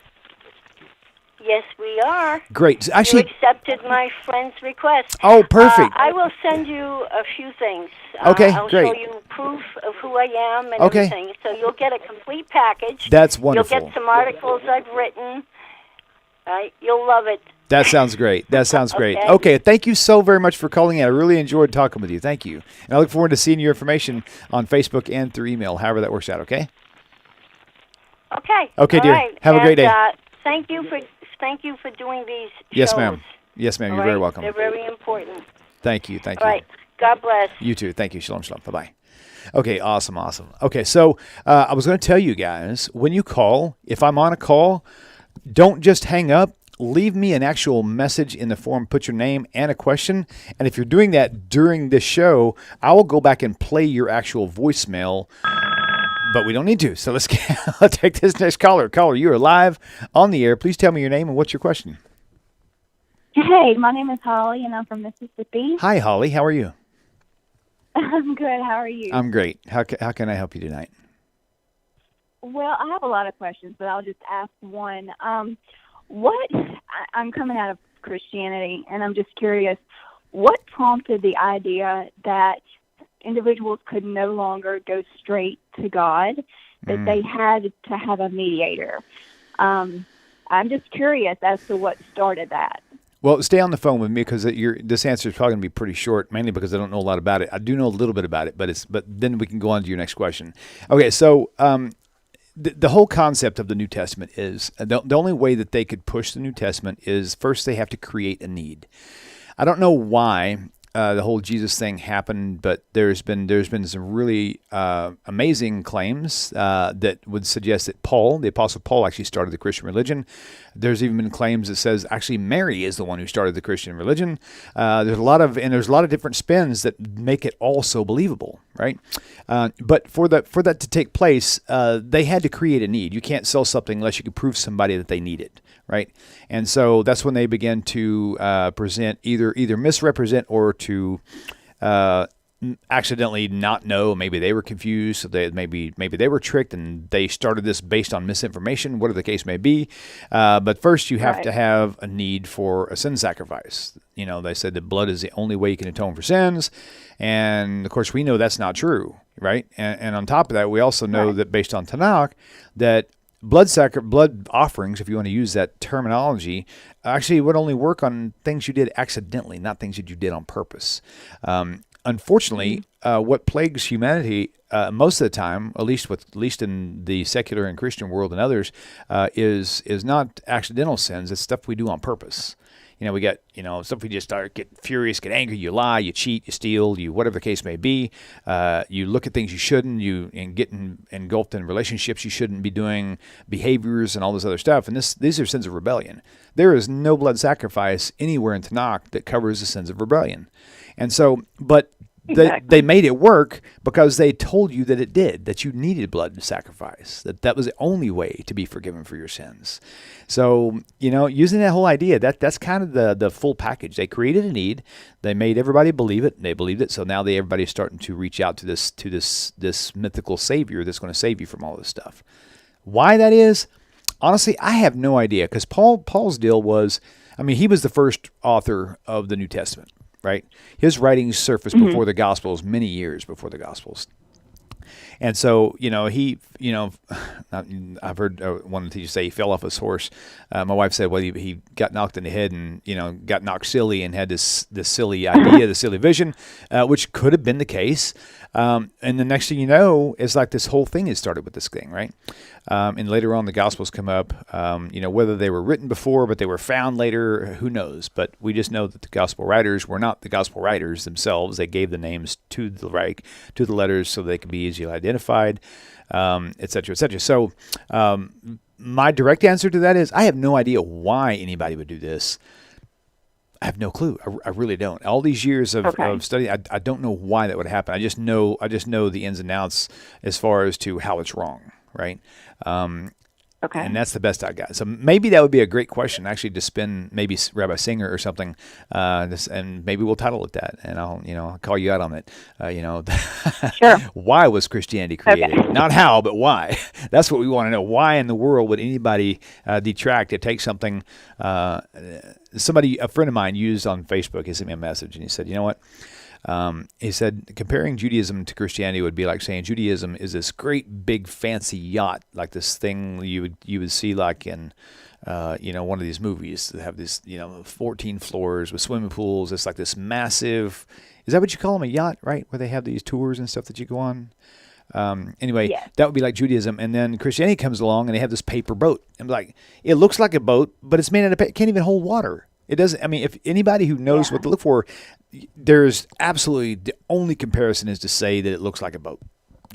Yes, we are. Great. Actually, you accepted my friend's request. Oh, perfect. I will send you a few things. Okay, I'll great. show you proof of who I am and Okay. everything. So you'll get a complete package. That's wonderful. You'll get some articles I've written. You'll love it. That sounds great. That sounds great. Okay. Okay, thank you so very much for calling in. I really enjoyed talking with you. Thank you. And I look forward to seeing your information on Facebook and through email, however that works out, okay? Okay. Okay, All dear. right. Have a great day. Thank you for doing these Yes, shows. ma'am. Yes, ma'am. All You're very right? welcome. They're very important. Thank you. Thank All you. right. God bless. You too. Thank you. Shalom, shalom. Bye-bye. Okay, awesome. Okay, so I was going to tell you guys, when you call, if I'm on a call, don't just hang up. Leave me an actual message in the form, put your name and a question. And if you're doing that during this show, I will go back and play your actual voicemail, but we don't need to. So let's take this next caller. Caller, you are live on the air. Please tell me your name and what's your question. Hey, my name is Holly, and I'm from Mississippi. Hi, Holly. How are you? I'm good. How are you? I'm great. How can I help you tonight? Well, I have a lot of questions, but I'll just ask one. I'm coming out of Christianity, and I'm just curious, what prompted the idea that individuals could no longer go straight to God, that they had to have a mediator? I'm just curious as to what started that. Well, stay on the phone with me because this answer is probably going to be pretty short, mainly because I don't know a lot about it. I do know a little bit about it, but then we can go on to your next question. Okay, so the whole concept of the New Testament is the only way that they could push the New Testament is first they have to create a need. I don't know why the whole Jesus thing happened, but there's been some really amazing claims that would suggest that the Apostle Paul, actually started the Christian religion. There's even been claims that says actually Mary is the one who started the Christian religion. There's a lot of different spins that make it all so believable, right? But for that to take place, they had to create a need. You can't sell something unless you can prove to somebody that they need it, right? And so that's when they began to present either misrepresent or to accidentally not know. Maybe they were confused. So maybe they were tricked, and they started this based on misinformation. Whatever the case may be. But first, you have to have a need for a sin sacrifice. You know, they said that blood is the only way you can atone for sins, and of course, we know that's not true, right? And on top of that, we also know that based on Tanakh, that blood offerings, if you want to use that terminology, actually would only work on things you did accidentally, not things that you did on purpose. Unfortunately, what plagues humanity most of the time, at least in the secular and Christian world and others, is not accidental sins. It's stuff we do on purpose. You know, we got, stuff we just get furious, get angry, you lie, you cheat, you steal, you whatever the case may be. You look at things you shouldn't, and get engulfed in relationships you shouldn't be doing, behaviors and all this other stuff. And these are sins of rebellion. There is no blood sacrifice anywhere in Tanakh that covers the sins of rebellion. And so, but they made it work because they told you that it did, that you needed blood to sacrifice, that was the only way to be forgiven for your sins. So, using that whole idea, that's kind of the full package. They created a need. They made everybody believe it. They believed it. So now everybody's starting to reach out to this mythical savior that's going to save you from all this stuff. Why that is, honestly, I have no idea, because Paul's deal was, he was the first author of the New Testament. Right? His writings surfaced before the Gospels, many years before the Gospels. And so, I've heard one teacher say he fell off his horse. My wife said, well, he got knocked in the head and, got knocked silly and had this silly idea, the silly vision, which could have been the case. And the next thing you know, it's like this whole thing has started with this thing, right? And later on, the Gospels come up, whether they were written before, but they were found later, who knows? But we just know that the Gospel writers were not the Gospel writers themselves. They gave the names to the letters so they could be easily identified, et cetera, et cetera. So my direct answer to that is I have no idea why anybody would do this. I have no clue. I really don't. All these years of study, I don't know why that would happen. I just know the ins and outs as far as to how it's wrong, right? And that's the best I got. So maybe that would be a great question, actually, to spin maybe Rabbi Singer or something, and maybe we'll title it that, and I'll call you out on it. Sure. Why was Christianity created? Okay. Not how, but why. That's what we want to know. Why in the world would anybody detract? It takes something. A friend of mine used on Facebook. He sent me a message, and he said, "You know what?" He said, comparing Judaism to Christianity would be like saying Judaism is this great big fancy yacht, like this thing you would see like in, one of these movies that have this, 14 floors with swimming pools. It's like this massive, is that what you call them, a yacht, right? Where they have these tours and stuff that you go on. Anyway, yes. That would be like Judaism. And then Christianity comes along and they have this paper boat. And like, it looks like a boat, but it's made out of paper. It can't even hold water. It doesn't, if anybody who knows what to look for, there's absolutely, the only comparison is to say that it looks like a boat.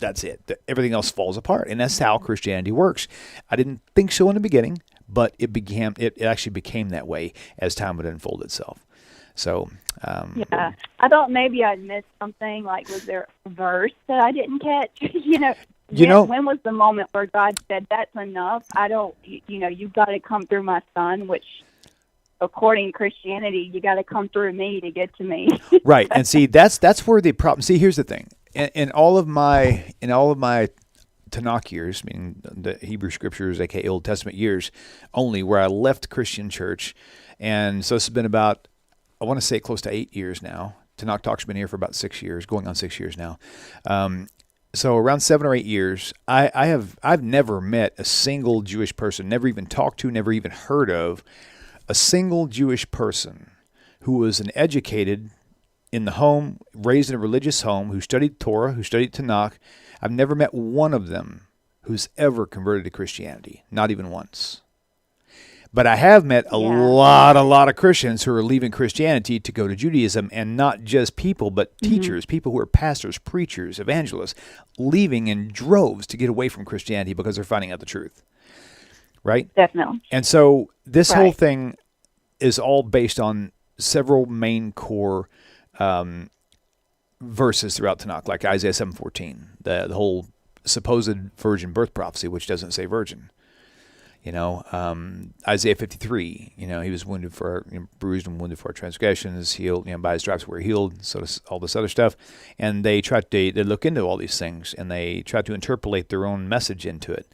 That's it. Everything else falls apart. And that's how Christianity works. I didn't think so in the beginning, but it actually became that way as time would unfold itself. So, I thought maybe I'd missed something. Like, was there a verse that I didn't catch? When was the moment where God said, that's enough? You've got to come through my son, which, according to Christianity, you got to come through me to get to me. Right. And see, that's where the problem, see, here's the thing. In all of my Tanakh years, meaning the Hebrew scriptures, aka Old Testament years, only where I left Christian church. And so this has been about, I want to say close to 8 years now. Tanakh Talk's been here for about 6 years, going on 6 years now. So around 7 or 8 years, I've never met a single Jewish person, never even talked to, never even heard of a single Jewish person who was an educated in the home, raised in a religious home, who studied Torah, who studied Tanakh. I've never met one of them who's ever converted to Christianity, not even once. But I have met a lot of Christians who are leaving Christianity to go to Judaism, and not just people, but teachers, people who are pastors, preachers, evangelists, leaving in droves to get away from Christianity because they're finding out the truth. Right? Definitely. And so this whole thing is all based on several main core verses throughout Tanakh, like Isaiah 7:14, the whole supposed virgin birth prophecy, which doesn't say virgin. Isaiah 53, he was wounded for, bruised and wounded for our transgressions, healed, by his stripes we're healed, so all this other stuff. And they look into all these things, and they try to interpolate their own message into it.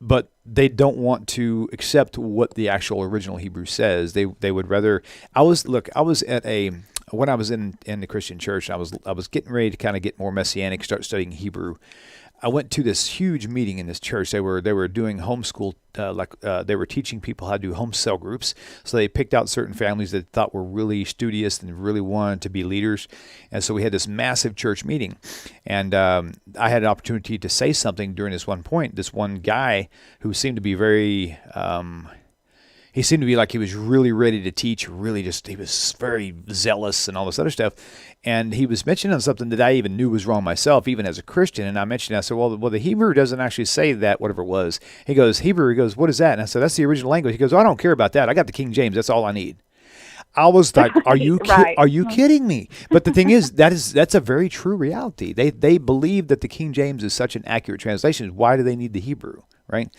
But they don't want to accept what the actual original Hebrew says. They would rather. When I was in the Christian church, I was getting ready to kind of get more messianic, start studying Hebrew. I went to this huge meeting in this church. They were doing homeschool, they were teaching people how to do home cell groups. So they picked out certain families that thought were really studious and really wanted to be leaders. And so we had this massive church meeting. And I had an opportunity to say something during this one point. This one guy who seemed to be very... he seemed to be like he was really ready to teach, he was very zealous and all this other stuff. And he was mentioning something that I even knew was wrong myself, even as a Christian. And I said, well, the Hebrew doesn't actually say that, whatever it was. He goes, what is that? And I said, that's the original language. He goes, I don't care about that. I got the King James. That's all I need. I was like, are you kidding me? But the thing is, that's a very true reality. They believe that the King James is such an accurate translation. Why do they need the Hebrew? Right?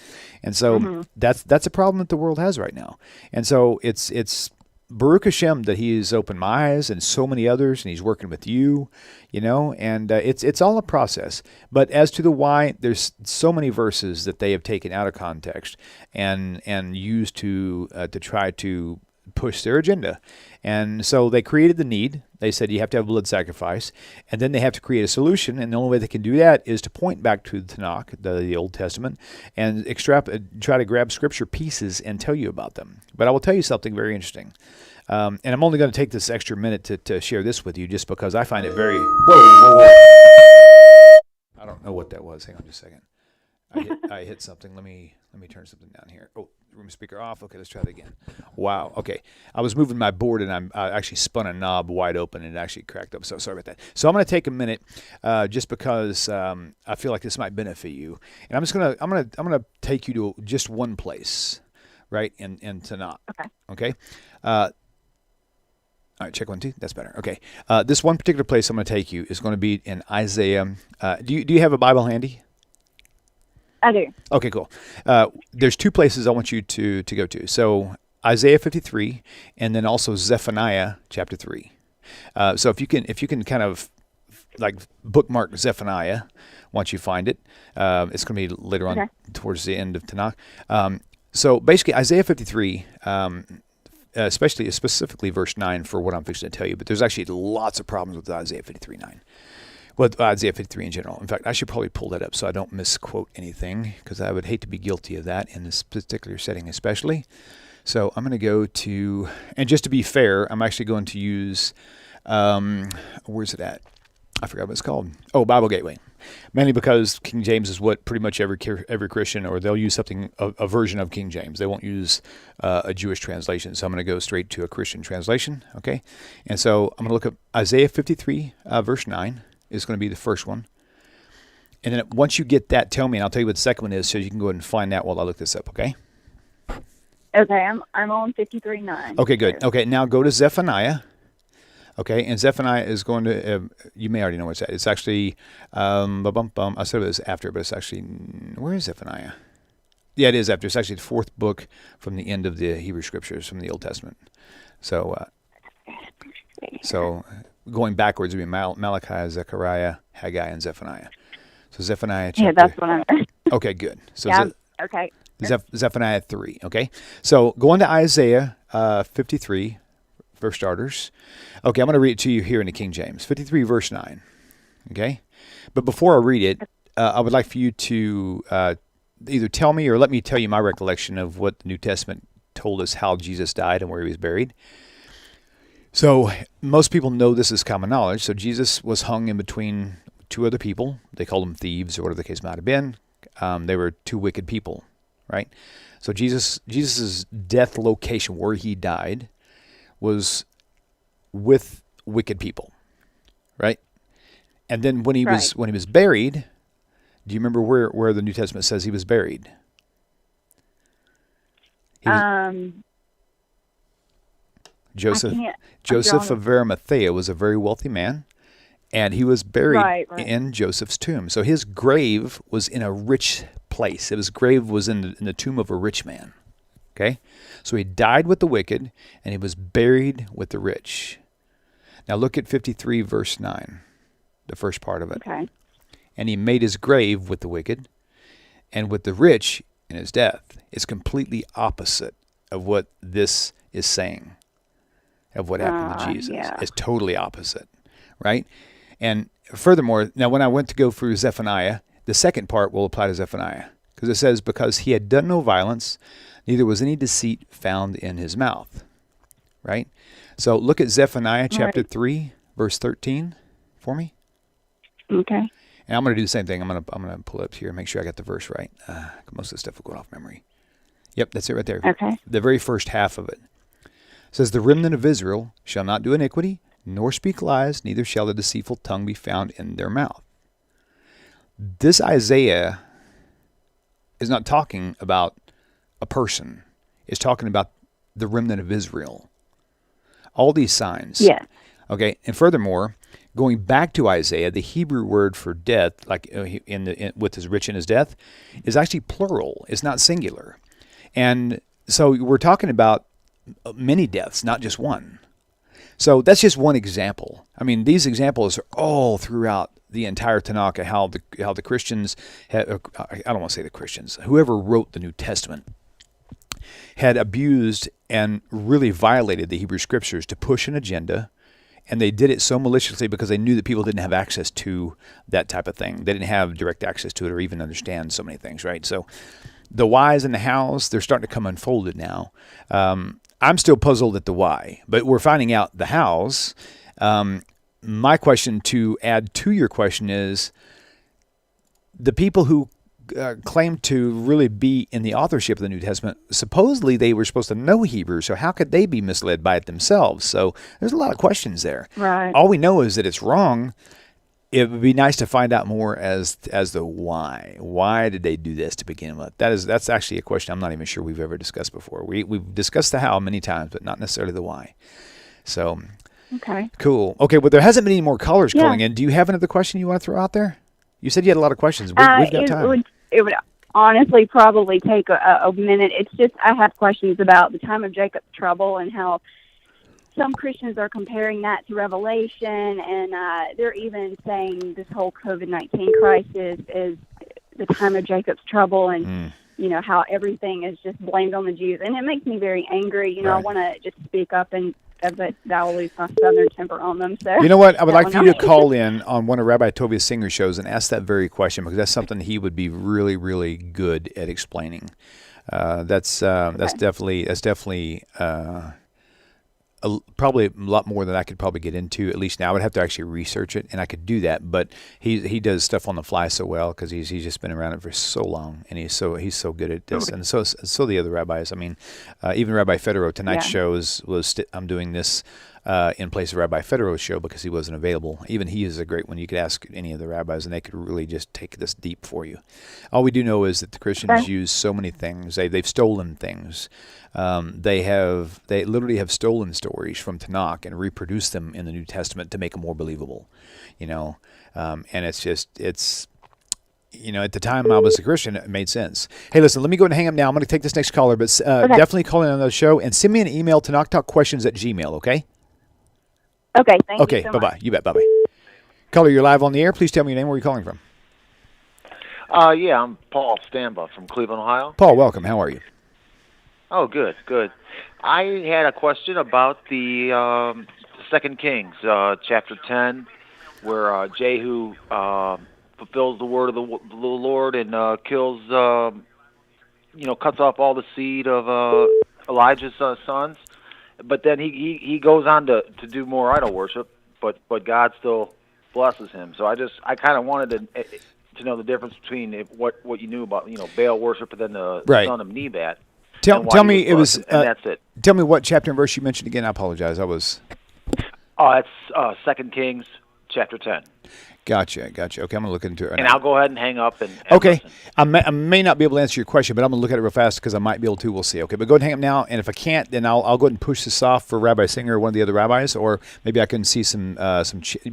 And so that's a problem that the world has right now. And so it's Baruch Hashem that he has opened my eyes and so many others, and he's working with you, and it's all a process. But as to the why, there's so many verses that they have taken out of context and used to try to push their agenda. And so they created the need. They said you have to have blood sacrifice. And then they have to create a solution. And the only way they can do that is to point back to the Tanakh, the Old Testament, and try to grab scripture pieces and tell you about them. But I will tell you something very interesting. And I'm only going to take this extra minute to share this with you just because I find it very... Whoa. I don't know what that was. Hang on just a second. I hit something. Let me turn something down here. Oh, room speaker off. Okay, let's try that again. Wow. Okay. I was moving my board and I actually spun a knob wide open and it actually cracked up. So sorry about that. So I'm going to take a minute just because I feel like this might benefit you. And I'm gonna take you to just one place, right? In Tanakh. Okay. All right, check 1, 2. That's better. Okay. This one particular place I'm going to take you is going to be in Isaiah. Do you have a Bible handy? I do. Okay, cool. There's 2 places I want you to go to. So Isaiah 53, and then also Zephaniah chapter 3. So if you can kind of like bookmark Zephaniah once you find it, it's going to be later on towards the end of Tanakh. So basically Isaiah 53. Specifically verse 9 for what I'm fixing to tell you, but there's actually lots of problems with Isaiah 53:9. Well, Isaiah 53 in general. In fact, I should probably pull that up so I don't misquote anything, because I would hate to be guilty of that in this particular setting especially. So I'm going to go to, and just to be fair, I'm actually going to use, where's it at? I forgot what it's called. Oh, Bible Gateway. Mainly because King James is what pretty much every Christian, or they'll use something, a version of King James. They won't use a Jewish translation. So I'm going to go straight to a Christian translation, okay? And so I'm going to look up Isaiah 53, verse 9 is going to be the first one. And then once you get that, tell me, and I'll tell you what the second one is, so you can go ahead and find that while I look this up, okay? Okay, I'm on 53:9. Okay, good. Okay, now go to Zephaniah. Okay, and Zephaniah is going to, you may already know where it's at. It's actually, I said it was after, but it's actually, where is Zephaniah? Yeah, it is after. It's actually the 4th book from the end of the Hebrew Scriptures from the Old Testament. So going backwards would be Malachi, Zechariah, Haggai, and Zephaniah. So Zephaniah chapter... Yeah, that's what I'm... Okay, good. So yeah, okay. Zephaniah 3, okay? So going to Isaiah 53, for starters. Okay, I'm going to read it to you here in the King James. 53, verse 9, okay? But before I read it, I would like for you to either tell me or let me tell you my recollection of what the New Testament told us how Jesus died and where he was buried. So most people know this is common knowledge. So Jesus was hung in between 2 other people. They called them thieves or whatever the case might have been. They were 2 wicked people, right? So Jesus's death location where he died was with wicked people, right? And then when he was buried, do you remember where the New Testament says he was buried? Joseph of Arimathea was a very wealthy man, and he was buried in Joseph's tomb. So his grave was in a rich place. His grave was in the tomb of a rich man. Okay? So he died with the wicked, and he was buried with the rich. Now look at 53 verse 9, the first part of it. Okay. And he made his grave with the wicked, and with the rich in his death. It's completely opposite of what this is saying, of what happened to Jesus. Yeah. It's totally opposite, right? And furthermore, now when I went to go through Zephaniah, the second part will apply to Zephaniah, because it says, because he had done no violence, neither was any deceit found in his mouth, right? So look at Zephaniah chapter 3, verse 13 for me. Okay. And I'm going to do the same thing. I'm going to pull up here and make sure I got the verse right. Most of the stuff will go off memory. Yep, that's it right there. Okay. The very first half of it. It says, the remnant of Israel shall not do iniquity, nor speak lies, neither shall the deceitful tongue be found in their mouth. This Isaiah is not talking about a person. It's talking about the remnant of Israel. All these signs. Yeah. Okay, and furthermore, going back to Isaiah, the Hebrew word for death, like with his rich in his death, is actually plural. It's not singular. And so we're talking about many deaths, not just one. So that's just one example. I mean, these examples are all throughout the entire Tanakh, how the Christians, I don't want to say the Christians, whoever wrote the New Testament, had abused and really violated the Hebrew Scriptures to push an agenda. And they did it so maliciously because they knew that people didn't have access to that type of thing. They didn't have direct access to it or even understand so many things, right? So the whys and the hows, they're starting to come unfolded now. I'm still puzzled at the why, but we're finding out the hows. My question to add to your question is, the people who claim to really be in the authorship of the New Testament, supposedly they were supposed to know Hebrew, so how could they be misled by it themselves? So there's a lot of questions there. Right. All we know is that it's wrong. It would be nice to find out more as the why. Why did they do this to begin with? That's actually a question I'm not even sure we've ever discussed before. We've discussed the how many times, but not necessarily the why. So, Okay. cool. Okay, well, there hasn't been any more callers calling in. Do you have another question you want to throw out there? You said you had a lot of questions. We've got time. It would honestly probably take a minute. It's just I have questions about the time of Jacob's trouble and how some Christians are comparing that to Revelation, and they're even saying this whole COVID-19 crisis is the time of Jacob's trouble, and how everything is just blamed on the Jews, and it makes me very angry. I want to just speak up but that will lose my southern temper on them. So you know what? I would like for you to call in on one of Rabbi Tovia's Singer shows and ask that very question, because that's something he would be really, really good at explaining. That's definitely probably a lot more than I could probably get into. At least now, I would have to actually research it, and I could do that. But he does stuff on the fly so well because he's just been around it for so long, and he's so good at this. And so the other rabbis. I mean, even Rabbi Federow tonight's show I'm doing this in place of Rabbi Federow's show because he wasn't available. Even he is a great one. You could ask any of the rabbis, and they could really just take this deep for you. All we do know is that the Christians use so many things. They've stolen things. They literally have stolen stories from Tanakh and reproduced them in the New Testament to make them more believable, and it's at the time I was a Christian, it made sense. Hey, listen, let me go ahead and hang up now. I'm going to take this next caller, but definitely call in on the show and send me an email to knocktalkquestions@gmail.com, okay? Okay, thank you so much. Bye-bye. You bet, bye-bye. Caller, you're live on the air. Please tell me your name. Where are you calling from? Yeah, I'm Paul Stamba from Cleveland, Ohio. Paul, welcome. How are you? Oh, good. I had a question about the 2 Kings, chapter 10, where Jehu fulfills the word of the Lord and kills, cuts off all the seed of Elijah's sons. But then he goes on to do more idol worship, but God still blesses him. So I kind of wanted to know the difference between what you knew about Baal worship and then the son of Nebat. Tell me it was. And that's it. Tell me what chapter and verse you mentioned again. I apologize. That's 2 Kings chapter 10. Gotcha. Okay, I'm going to look into it right and now. I'll go ahead and hang up. And okay. Listen. I may not be able to answer your question, but I'm going to look at it real fast because I might be able to. We'll see. Okay, but go ahead and hang up now. And if I can't, then I'll go ahead and push this off for Rabbi Singer or one of the other rabbis, or maybe I can see some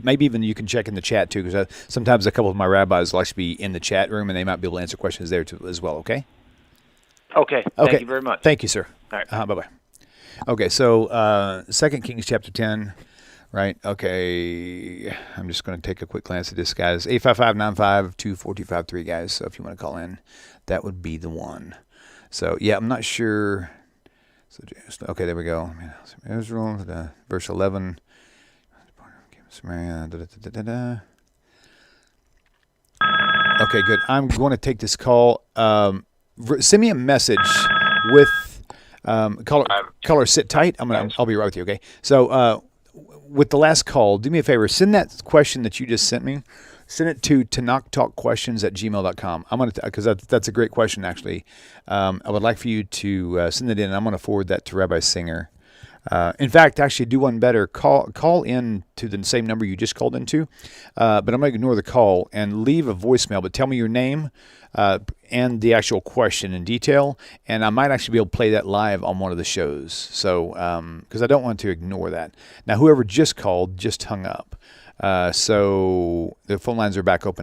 maybe even you can check in the chat too, because sometimes a couple of my rabbis will actually be in the chat room and they might be able to answer questions there too as well. Okay. Okay. Thank you very much. Thank you, sir. All right. Bye-bye. Okay, so 2 Kings chapter 10, right? Okay, I'm just going to take a quick glance at this, guys. 855-952-4253, guys. So if you want to call in, that would be the one. So, yeah, I'm not sure. So, okay, there we go. Israel, verse 11. Okay, good. I'm going to take this call. Send me a message with caller. Sit tight. I'll be right with you. Okay. So with the last call, do me a favor. Send that question that you just sent me. Send it to knocktalkquestions@gmail.com. I'm gonna because that's a great question actually. I would like for you to send it in. I'm gonna forward that to Rabbi Singer. In fact, actually do one better. Call in to the same number you just called into, but I'm going to ignore the call and leave a voicemail, but tell me your name and the actual question in detail, and I might actually be able to play that live on one of the shows. So, because I don't want to ignore that. Now, whoever just called just hung up. So the phone lines are back open.